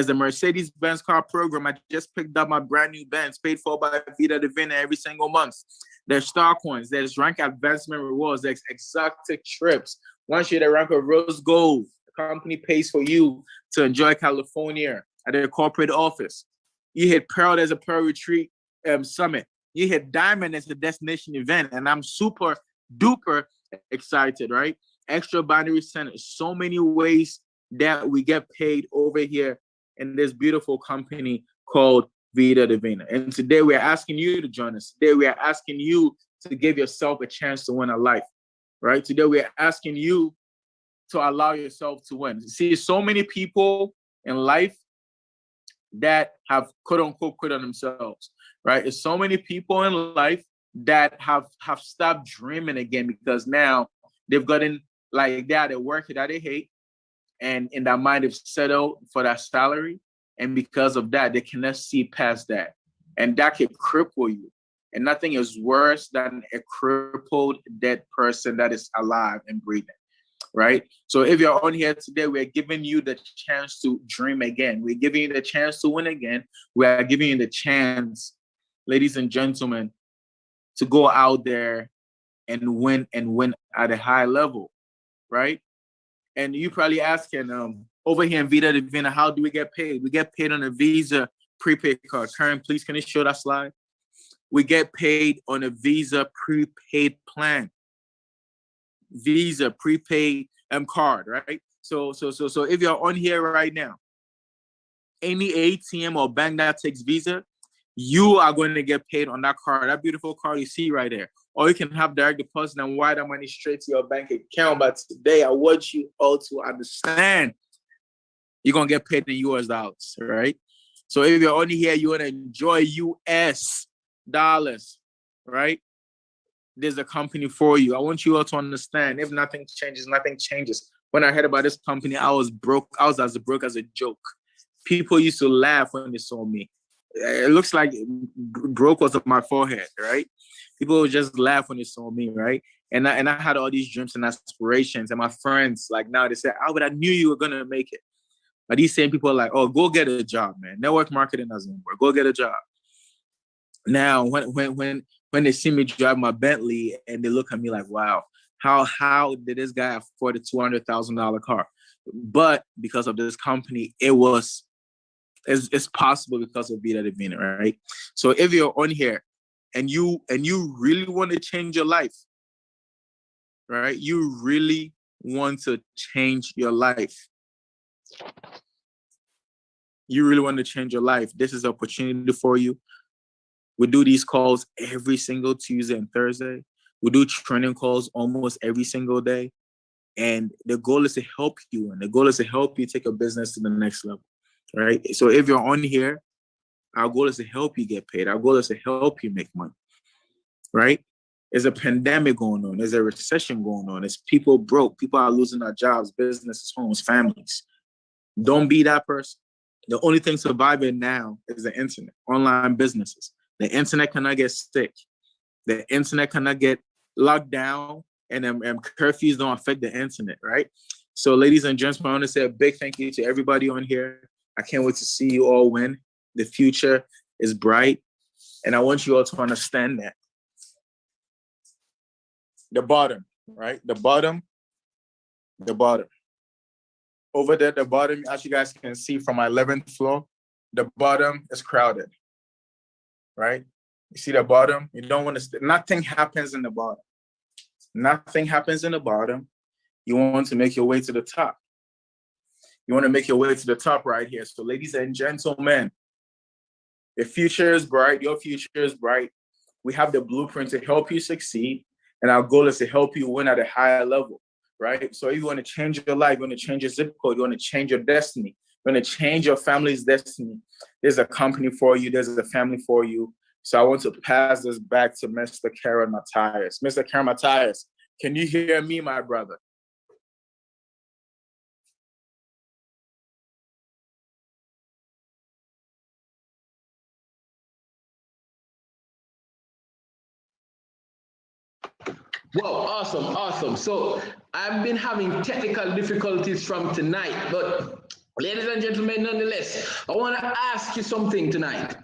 a Mercedes-Benz car program. I just picked up my brand new Benz, paid for by Vida Divina every single month. There's star coins. There's rank advancement rewards. There's exotic trips. Once you're the rank of rose gold, the company pays for you to enjoy California at their corporate office. You hit Pearl as a Pearl Retreat Summit. You hit Diamond as a destination event. And I'm super duper excited, right? Extra binary centers. So many ways that we get paid over here in this beautiful company called Vida Divina. And today we're asking you to join us. Today we are asking you to give yourself a chance to win a life, right? Today we're asking you to allow yourself to win. See, so many people in life that have quote unquote quit on themselves, right? There's so many people in life that have stopped dreaming again because now they've gotten like they're at a work that they hate, and in their mind they've settled for that salary, and because of that they cannot see past that, and that can cripple you. And nothing is worse than a crippled dead person that is alive and breathing, right? So if you're on here today, we're giving you the chance to dream again. We're giving you the chance to win again. We are giving you the chance, ladies and gentlemen, to go out there and win at a high level, right? And you probably asking, over here in Vida Divina, how do we get paid? We get paid on a Visa prepaid card. Karen, please, can you show that slide? We get paid on a Visa prepaid plan. Visa prepaid card, right? So if you're on here right now, any ATM or bank that takes Visa, you are going to get paid on that card, that beautiful card you see right there. Or you can have direct deposit and wire that money straight to your bank account. But today, I want you all to understand you're going to get paid in US dollars, right? So if you're only here, you want to enjoy US dollars, right? There's a company for you. I want you all to understand, if nothing changes, nothing changes. When I heard about this company, I was broke. I was as broke as a joke. People used to laugh when they saw me. it looks like broke was on my forehead, right? People would just laugh when they saw me, right? And I had all these dreams and aspirations, and my friends, like now they say, Albert, I knew you were gonna make it. But these same people are like, oh, go get a job, man. Network marketing doesn't work. Go get a job. Now, when they see me drive my Bentley and they look at me like, wow, how did this guy afford a $200,000 car? But because of this company, it's possible because of Vida Divina, right? So if you're on here and you really want to change your life, right? You really want to change your life. You really want to change your life. This is an opportunity for you. We do these calls every single Tuesday and Thursday. We do training calls almost every single day. And the goal is to help you. And the goal is to help you take a business to the next level, right? So if you're on here, our goal is to help you get paid. Our goal is to help you make money, right? There's a pandemic going on. There's a recession going on. There's people broke. People are losing their jobs, businesses, homes, families. Don't be that person. The only thing surviving now is the internet, online businesses. The internet cannot get sick. The internet cannot get locked down, and curfews don't affect the internet, right? So, ladies and gentlemen, I want to say a big thank you to everybody on here. I can't wait to see you all win. The future is bright, and I want you all to understand that. The bottom, right? The bottom. Over there, the bottom, as you guys can see from my 11th floor, the bottom is crowded, right? You see the bottom? You don't want to, nothing happens in the bottom. Nothing happens in the bottom. You want to make your way to the top. You want to make your way to the top right here. So ladies and gentlemen, the future is bright. Your future is bright. We have the blueprint to help you succeed. And our goal is to help you win at a higher level, right? So if you want to change your life, you want to change your zip code, you want to change your destiny, you want to change your family's destiny, there's a company for you. There's a family for you. So I want to pass this back to Mr. Karen Matthias. Mr. Karen Matthias, can you hear me, my brother? Wow, awesome. So I've been having technical difficulties from tonight, but ladies and gentlemen, nonetheless, I want to ask you something tonight.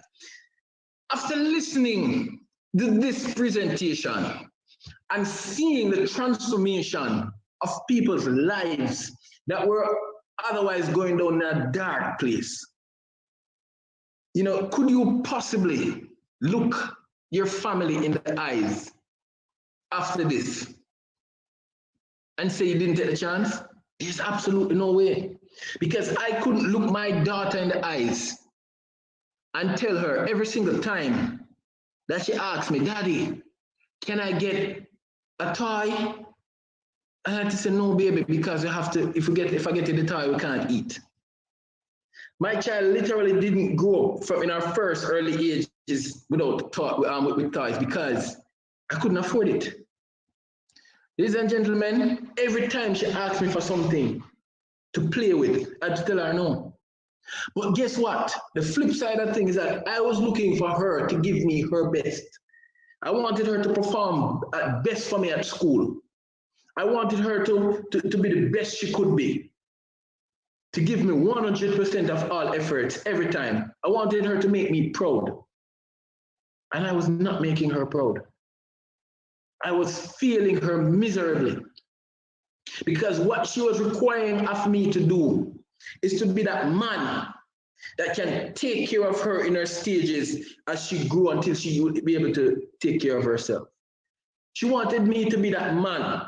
After listening to this presentation and seeing the transformation of people's lives that were otherwise going down a dark place, could you possibly look your family in the eyes after this and say you didn't take the chance? There's absolutely no way. Because I couldn't look my daughter in the eyes and tell her every single time that she asks me, Daddy, can I get a toy? I had to say, no, baby, because you have to, if I get the toy, we can't eat. My child literally didn't grow up from in our first early ages without with toys because I couldn't afford it. Ladies and gentlemen, every time she asked me for something to play with, I had to tell her no. But guess what? The flip side of things is that I was looking for her to give me her best. I wanted her to perform at best for me at school. I wanted her to be the best she could be, to give me 100% of all efforts every time. I wanted her to make me proud. And I was not making her proud. I was failing her miserably. Because what she was requiring of me to do is to be that man that can take care of her in her stages as she grew until she would be able to take care of herself. She wanted me to be that man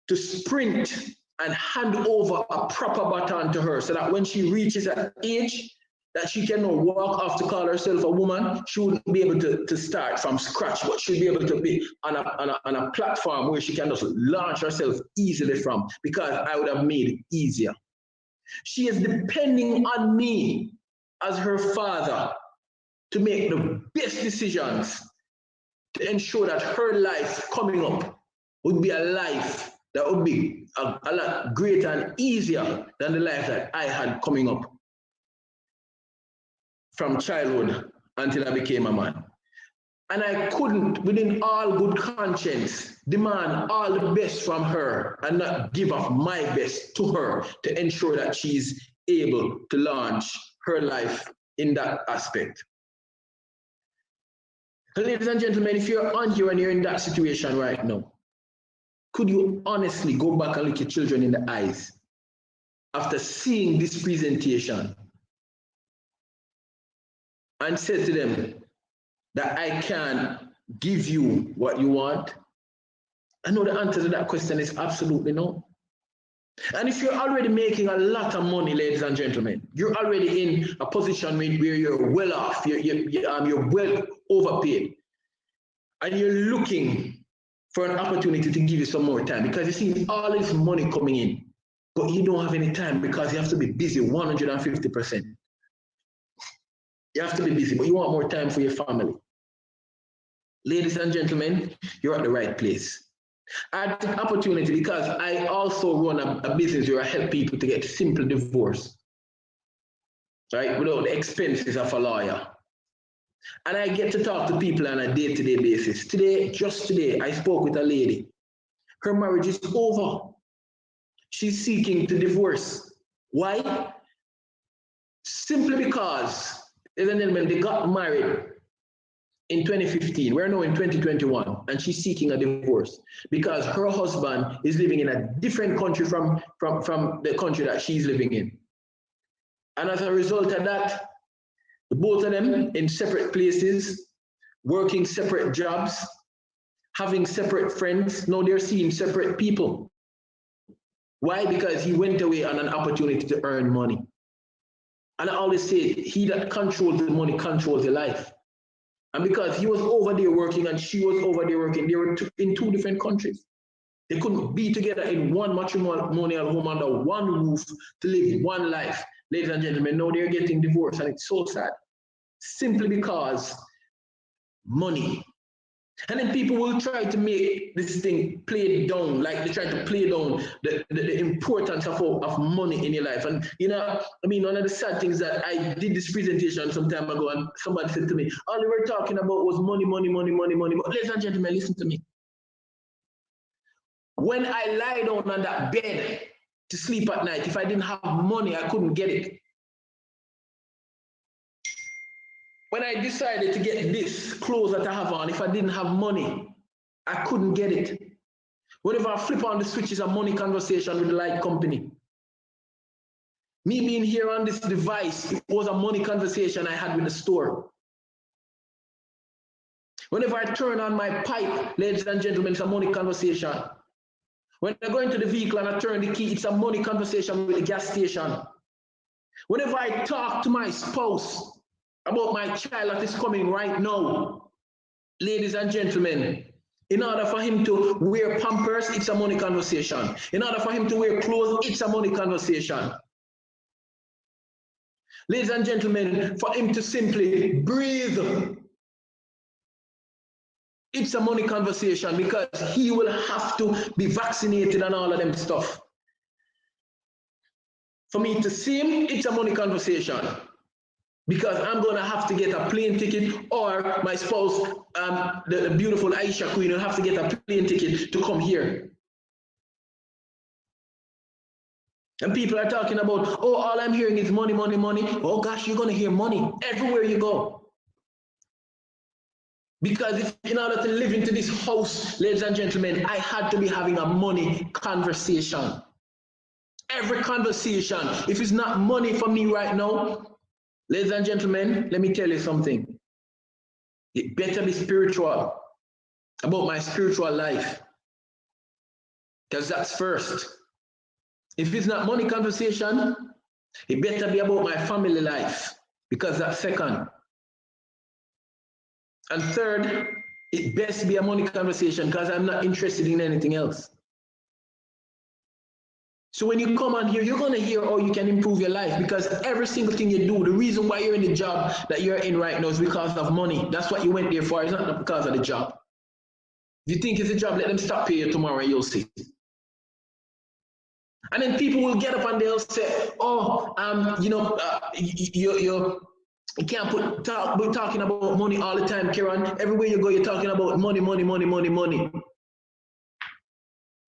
to sprint and hand over a proper baton to her so that when she reaches an age that she can now walk off to call herself a woman, she wouldn't be able to start from scratch, but she'll be able to be on a platform where she can just launch herself easily from, because I would have made it easier. She is depending on me as her father to make the best decisions to ensure that her life coming up would be a life that would be a lot greater and easier than the life that I had coming up. from childhood until I became a man. And I couldn't, within all good conscience, demand all the best from her and not give up my best to her to ensure that she's able to launch her life in that aspect. Ladies and gentlemen, if you're on here and you're in that situation right now, could you honestly go back and look your children in the eyes after seeing this presentation and say to them that I can give you what you want? I know the answer to that question is absolutely no. And if you're already making a lot of money, ladies and gentlemen, you're already in a position where you're well off, you're well overpaid, and you're looking for an opportunity to give you some more time, because you see all this money coming in, but you don't have any time because you have to be busy 150%. You have to be busy, but you want more time for your family. Ladies and gentlemen, you're at the right place. I had the opportunity because I also run a business where I help people to get simple divorce, right, without the expenses of a lawyer. And I get to talk to people on a day-to-day basis. Just today, I spoke with a lady. Her marriage is over. She's seeking to divorce. Why? Simply because, ladies and gentlemen, they got married in 2015. We're now in 2021, and she's seeking a divorce because her husband is living in a different country from the country that she's living in. And as a result of that, both of them in separate places, working separate jobs, having separate friends. Now they're seeing separate people. Why? Because he went away on an opportunity to earn money. And I always say, he that controls the money controls your life. And because he was over there working and she was over there working, they were in two different countries. They couldn't be together in one matrimonial home under one roof to live one life. Ladies and gentlemen, now they're getting divorced, and it's so sad. Simply because money. And then people will try to make this thing play down, like they try to play down the importance of money in your life. And you know, I mean, one of the sad things that I did this presentation some time ago, and somebody said to me, all we were talking about was money, money, money, money, money. But ladies and gentlemen, listen to me. When I lie down on that bed to sleep at night, if I didn't have money, I couldn't get it. When I decided to get this clothes that I have on, if I didn't have money, I couldn't get it. Whenever I flip on the switch, it's a money conversation with the light company. Me being here on this device, it was a money conversation I had with the store. Whenever I turn on my pipe, ladies and gentlemen, it's a money conversation. When I go into the vehicle and I turn the key, it's a money conversation with the gas station. Whenever I talk to my spouse about my child that is coming right now, ladies and gentlemen, in order for him to wear Pampers, it's a money conversation. In order for him to wear clothes, it's a money conversation. Ladies and gentlemen, for him to simply breathe, it's a money conversation, because he will have to be vaccinated and all of them stuff. For me to see him, it's a money conversation, because I'm going to have to get a plane ticket, or my spouse, the beautiful Aisha Queen, will have to get a plane ticket to come here. And people are talking about, oh, all I'm hearing is money, money, money. Oh gosh, you're going to hear money everywhere you go. Because if, in order to live into this house, ladies and gentlemen, I had to be having a money conversation. Every conversation, if it's not money for me right now, ladies and gentlemen, let me tell you something. It better be spiritual, about my spiritual life, because that's first. If it's not money conversation, it better be about my family life, because that's second. And third, it best be a money conversation, because I'm not interested in anything else. So when you come on here, you're going to hear how you can improve your life, because every single thing you do, the reason why you're in the job that you're in right now is because of money. That's what you went there for. It's not because of the job. If you think it's a job, let them stop paying you tomorrow and you'll see. And then people will get up and they'll say, oh, You can't be talking about money all the time, Kieran. Everywhere you go, you're talking about money, money, money, money, money.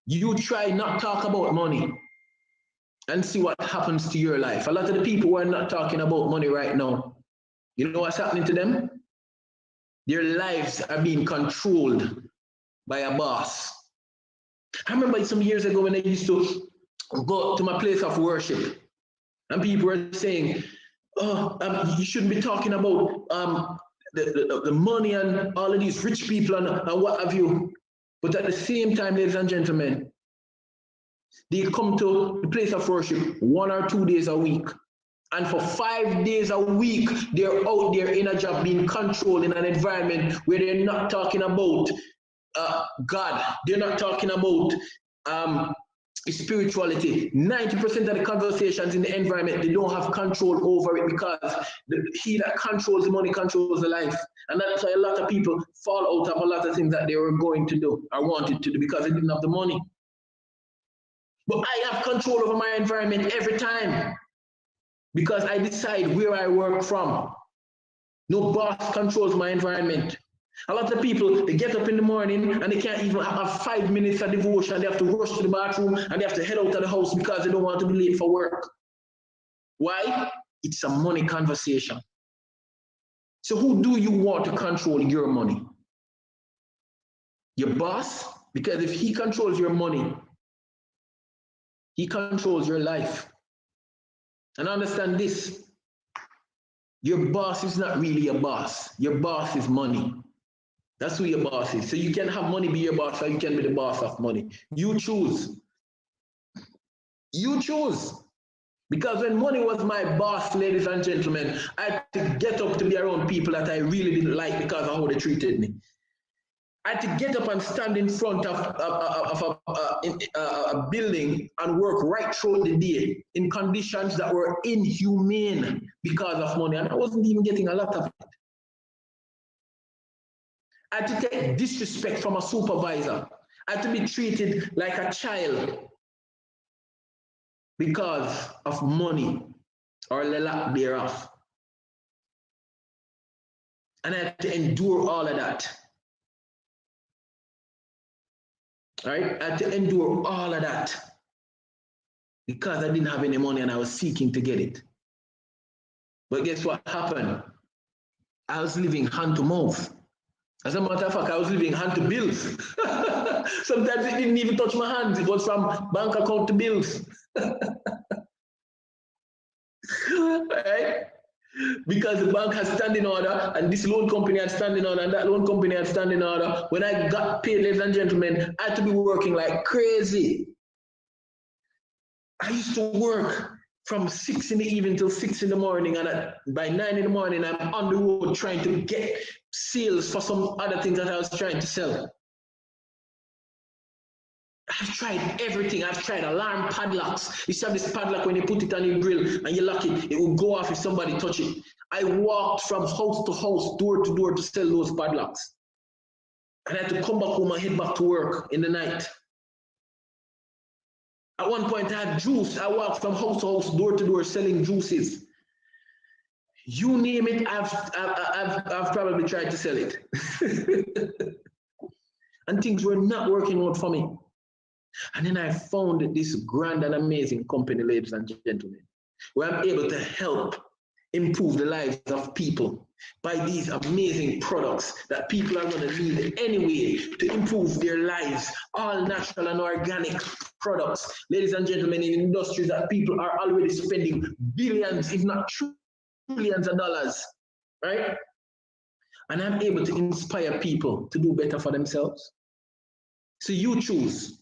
You try not talk about money and see what happens to your life. A lot of the people who are not talking about money right now, you know what's happening to them? Their lives are being controlled by a boss. I remember some years ago when I used to go to my place of worship, and people were saying, oh, you shouldn't be talking about the money and all of these rich people and what have you. But at the same time, ladies and gentlemen, they come to the place of worship 1 or 2 days a week. And for 5 days a week, they're out there in a job being controlled in an environment where they're not talking about God. They're not talking about spirituality. 90% of the conversations in the environment, they don't have control over it because he that controls the money controls the life. And that's why a lot of people fall out of a lot of things that they were going to do or wanted to do because they didn't have the money. But I have control over my environment every time because I decide where I work from. No boss controls my environment. A lot of people, they get up in the morning and they can't even have 5 minutes of devotion. They have to rush to the bathroom and they have to head out of the house because they don't want to be late for work. Why? It's a money conversation. So who do you want to control your money? Your boss? Because if he controls your money, he controls your life. And understand this, your boss is not really a boss. Your boss is money. That's who your boss is. So you can have money be your boss or you can be the boss of money. You choose. You choose. Because when money was my boss, ladies and gentlemen, I had to get up to be around people that I really didn't like because of how they treated me. I had to get up and stand in front of a building and work right through the day in conditions that were inhumane because of money. And I wasn't even getting a lot of it. I had to take disrespect from a supervisor. I had to be treated like a child because of money or the lack thereof. And I had to endure all of that. Right? I had to endure all of that because I didn't have any money and I was seeking to get it. But guess what happened? I was living hand to mouth. As a matter of fact, I was living hand to bills. Sometimes it didn't even touch my hands. It was from bank account to bills. Right? Because the bank has standing order and this loan company had standing order and that loan company had standing order. When I got paid, ladies and gentlemen, I had to be working like crazy. I used to work from 6 in the evening till 6 in the morning, and by 9 in the morning, I'm on the road trying to get sales for some other things that I was trying to sell. I've tried everything. I've tried alarm padlocks. You see this padlock, when you put it on your grill and you lock it, it will go off if somebody touch it. I walked from house to house, door to door to sell those padlocks. And I had to come back home and head back to work in the night. At one point I had juice. I walked from house to house, door to door, selling juices. You name it, I've probably tried to sell it. And things were not working out for me. And then I found this grand and amazing company, ladies and gentlemen, where I'm able to help improve the lives of people by these amazing products that people are going to need anyway to improve their lives, all natural and organic products, ladies and gentlemen, in industries that people are already spending billions, if not trillions of dollars, right? And I'm able to inspire people to do better for themselves. So you choose.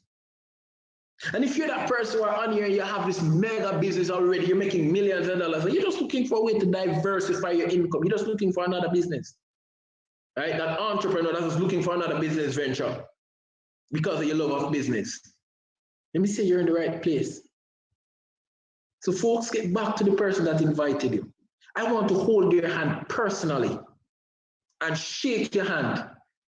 And if you're that person who are on here, you have this mega business already, you're making millions of dollars, and you're just looking for a way to diversify your income. You're just looking for another business, right? That entrepreneur that's just looking for another business venture because of your love of business. Let me say you're in the right place. So folks, get back to the person that invited you. I want to hold your hand personally and shake your hand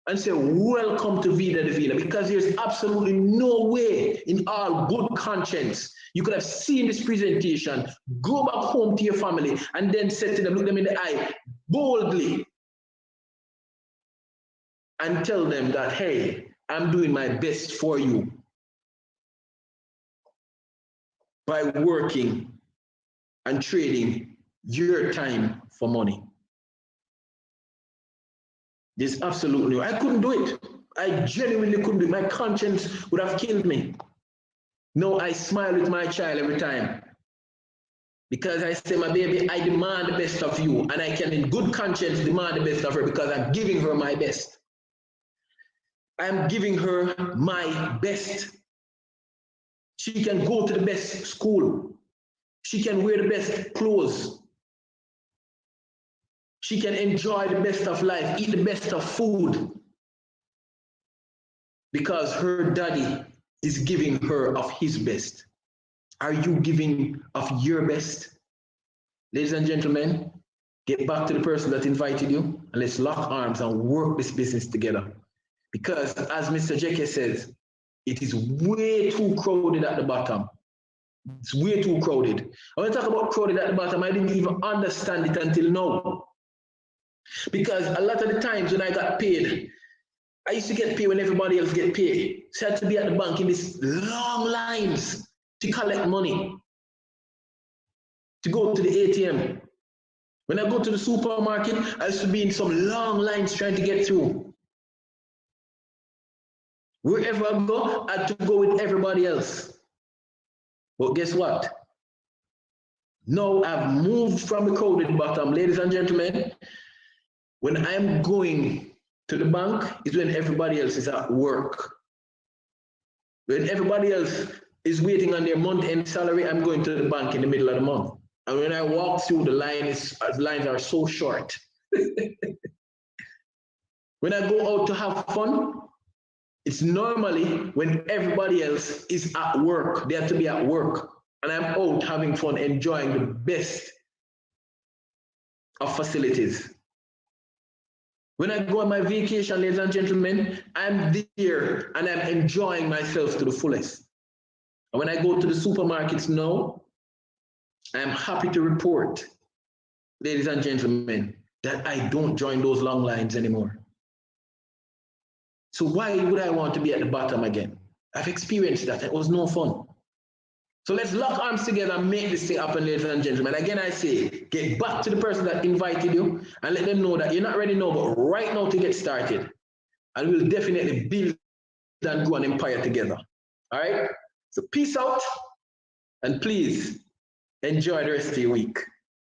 and say, welcome to Vida Divina, because there's absolutely no way in all good conscience you could have seen this presentation, go back home to your family, and then say to them, look them in the eye boldly, and tell them that, hey, I'm doing my best for you by working and trading your time for money. There's absolutely no, I couldn't do it. I genuinely couldn't do it. My conscience would have killed me. No, I smile with my child every time. Because I say, my baby, I demand the best of you, and I can in good conscience demand the best of her because I'm giving her my best. I'm giving her my best. She can go to the best school. She can wear the best clothes. She can enjoy the best of life, eat the best of food. Because her daddy is giving her of his best. Are you giving of your best? Ladies and gentlemen, get back to the person that invited you, and let's lock arms and work this business together. Because as Mr. Jeke says, it is way too crowded at the bottom. It's way too crowded. When I talk about crowded at the bottom, I didn't even understand it until now. Because a lot of the times when I got paid, I used to get paid when everybody else get paid. So I had to be at the bank in these long lines to collect money, to go to the ATM. When I go to the supermarket, I used to be in some long lines trying to get through. Wherever I go, I had to go with everybody else. But guess what? Now I've moved from the crowded bottom, ladies and gentlemen. When I'm going to the bank is when everybody else is at work. When everybody else is waiting on their month-end salary, I'm going to the bank in the middle of the month. And when I walk through, the lines are so short. When I go out to have fun, it's normally when everybody else is at work. They have to be at work. And I'm out having fun, enjoying the best of facilities. When I go on my vacation, ladies and gentlemen, I'm there and I'm enjoying myself to the fullest. And when I go to the supermarkets now, I'm happy to report, ladies and gentlemen, that I don't join those long lines anymore. So why would I want to be at the bottom again? I've experienced that. It was no fun. So let's lock arms together and make this thing happen, ladies and gentlemen. Again, I say, get back to the person that invited you and let them know that you're not ready now, but right now to get started. And we'll definitely build and grow an empire together. All right? So peace out, and please enjoy the rest of your week.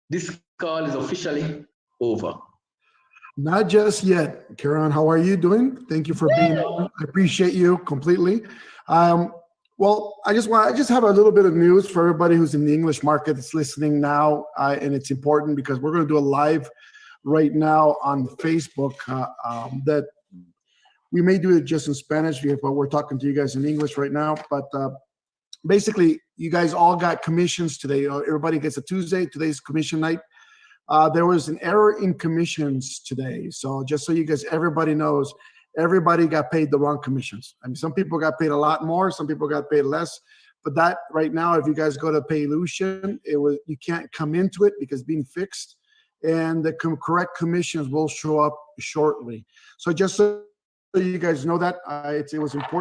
This call is officially over. Not just yet. Karen, how are you doing? Thank you for being on. I appreciate you completely. Well, I just have a little bit of news for everybody who's in the English market that's listening now, and it's important because we're going to do a live right now on Facebook that we may do it just in Spanish, but we're talking to you guys in English right now. But basically, you guys all got commissions today. Everybody gets a Tuesday. Today's commission night. There was an error in commissions today. So just so you guys, everybody knows, everybody got paid the wrong commissions. I mean, some people got paid a lot more, some people got paid less. But that right now, if you guys go to Paylution, you can't come into it because it's being fixed, and the correct commissions will show up shortly. So just so you guys know that, it was important.